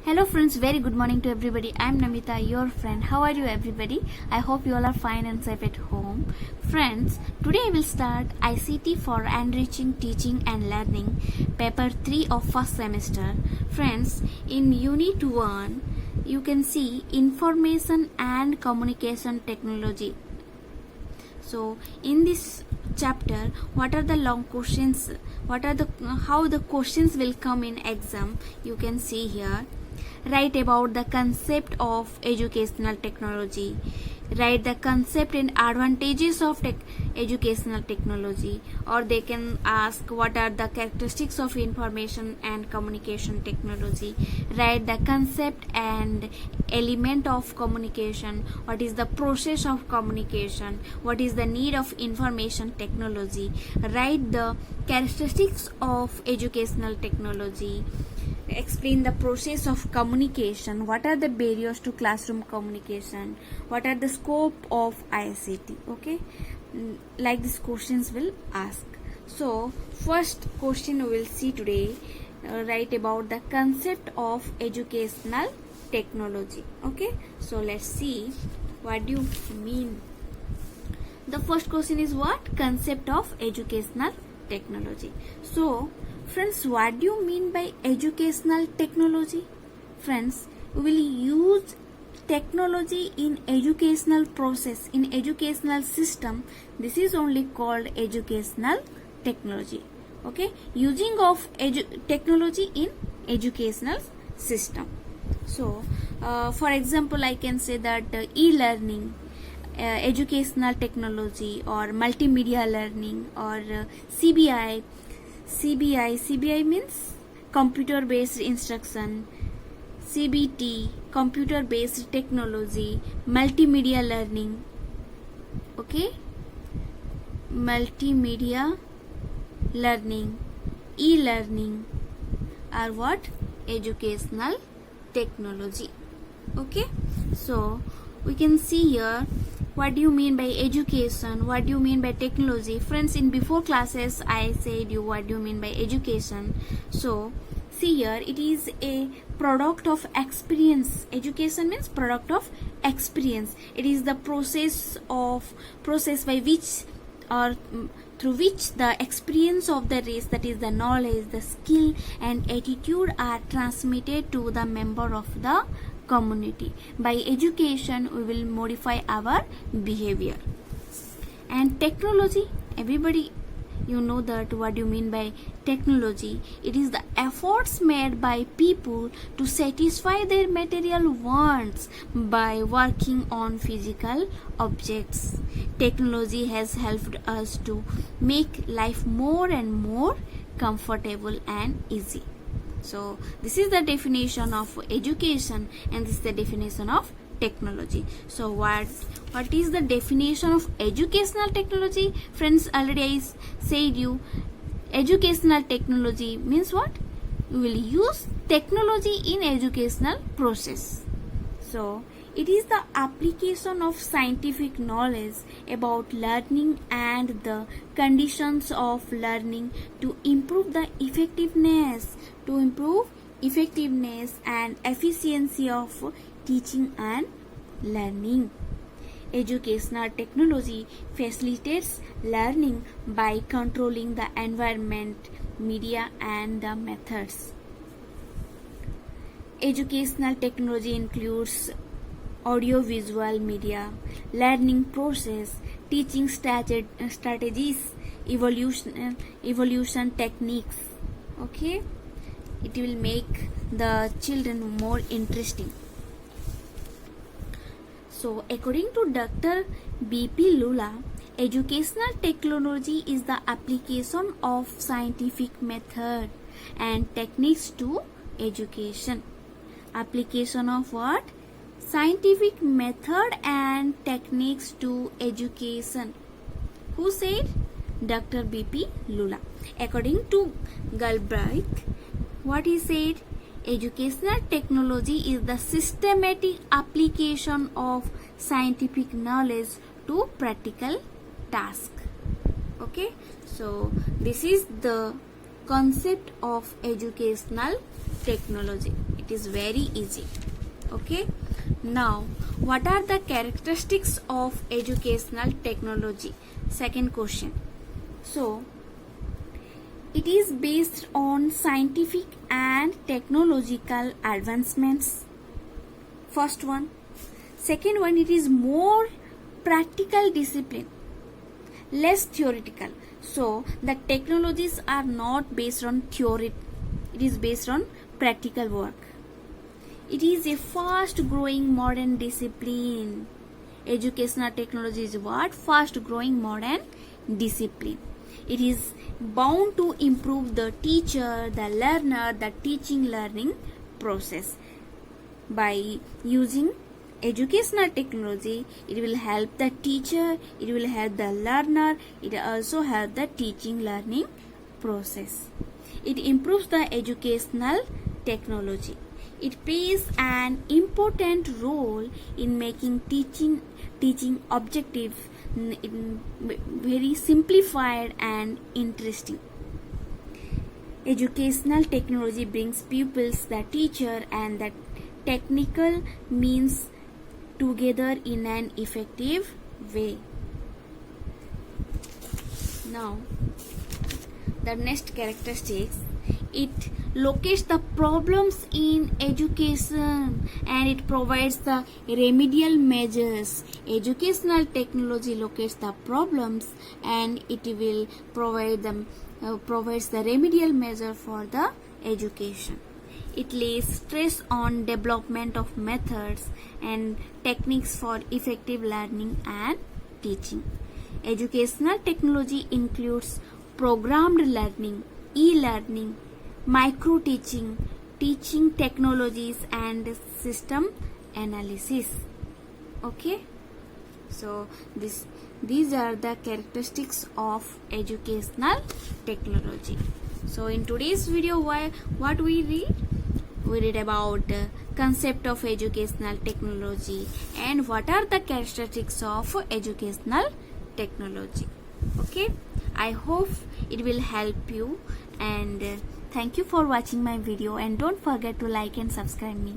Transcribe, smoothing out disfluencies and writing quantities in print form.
Hello friends, very good morning to everybody. I am Namita, your friend. How are you everybody? I hope you all are fine and safe at home. Friends, today I will start ICT for Enriching Teaching and Learning, paper 3 of first semester. Friends, in unit 1, you can see information and communication technology. So in this chapter, what are the long questions, how the questions will come in exam, you can see here. Write about the concept of educational technology. Write the concept and advantages of educational technology. Or they can ask what are the characteristics of information and communication technology. Write the concept and element of communication. What is the process of communication? What is the need of information technology? Write the characteristics of educational technology. Explain the process of communication. What are the barriers to classroom communication? What are the scope of ICT? Okay, like these questions will ask. So first question we will see today. Write about the concept of educational technology. Okay, so let's see what do you mean. The first question is what? Concept of educational technology. So friends, what do you mean by educational technology? Friends, we will use technology in educational process, in educational system. This is only called educational technology. Okay, using of technology in educational system. So for example, I can say that e-learning, educational technology, or multimedia learning, or CBI means computer based instruction, CBT computer based technology, multimedia learning. Okay, multimedia learning, e-learning are what? Educational technology. Okay, so we can see here what do you mean by education, what do you mean by technology. Friends, in before classes I said you what do you mean by education. So see here, it is a product of experience. Education means product of experience. It is the process by which or through which the experience of the race, that is the knowledge, the skill and attitude, are transmitted to the member of the community. By education we will modify our behavior. And technology, everybody you know that what you mean by technology. It is the efforts made by people to satisfy their material wants by working on physical objects. Technology has helped us to make life more and more comfortable and easy. So this is the definition of education and this is the definition of technology. So what is the definition of educational technology? Friends, already I said you, educational technology means what? We will use technology in educational process. So it is the application of scientific knowledge about learning and the conditions of learning to improve the effectiveness and efficiency of teaching and learning. Educational technology facilitates learning by controlling the environment, media and the methods. Educational technology includes audiovisual media, learning process, teaching strategies, evolution techniques. Okay, it will make the children more interesting. So according to Dr. B.P. Lula, educational technology is the application of scientific method and techniques to education. Application of what? Scientific method and techniques to education. Who said? Dr. B.P. Lula. According to Galbraith, what he said? Educational technology is the systematic application of scientific knowledge to practical tasks. Okay, so this is the concept of educational technology. It it is very easy. Okay, now what are the characteristics of educational technology? Second question. So it is based on scientific and technological advancements. First one. Second one, it is more practical discipline, less theoretical. So the technologies are not based on theory, it is based on practical work. It is a fast growing modern discipline. Educational technology is what? Fast growing modern discipline. It is bound to improve the teacher, the learner, the teaching learning process. By using educational technology, it will help the teacher, it will help the learner, it also help the teaching learning process. It improves the educational technology. It plays an important role in making teaching objective, very simplified and interesting. Educational technology brings pupils, the teacher and the technical means together in an effective way. Now, the next characteristics, it locates the problems in education and it provides the remedial measures. Educational technology locates the problems and it will provide them provides the remedial measure for the education. It lays stress on development of methods and techniques for effective learning and teaching. Educational technology includes programmed learning, e-learning, micro-teaching, teaching technologies and system analysis. Okay, so these are the characteristics of educational technology. So in today's video, what we read? We read about the concept of educational technology and what are the characteristics of educational technology. Okay, I hope it will help you and thank you for watching my video and don't forget to like and subscribe me.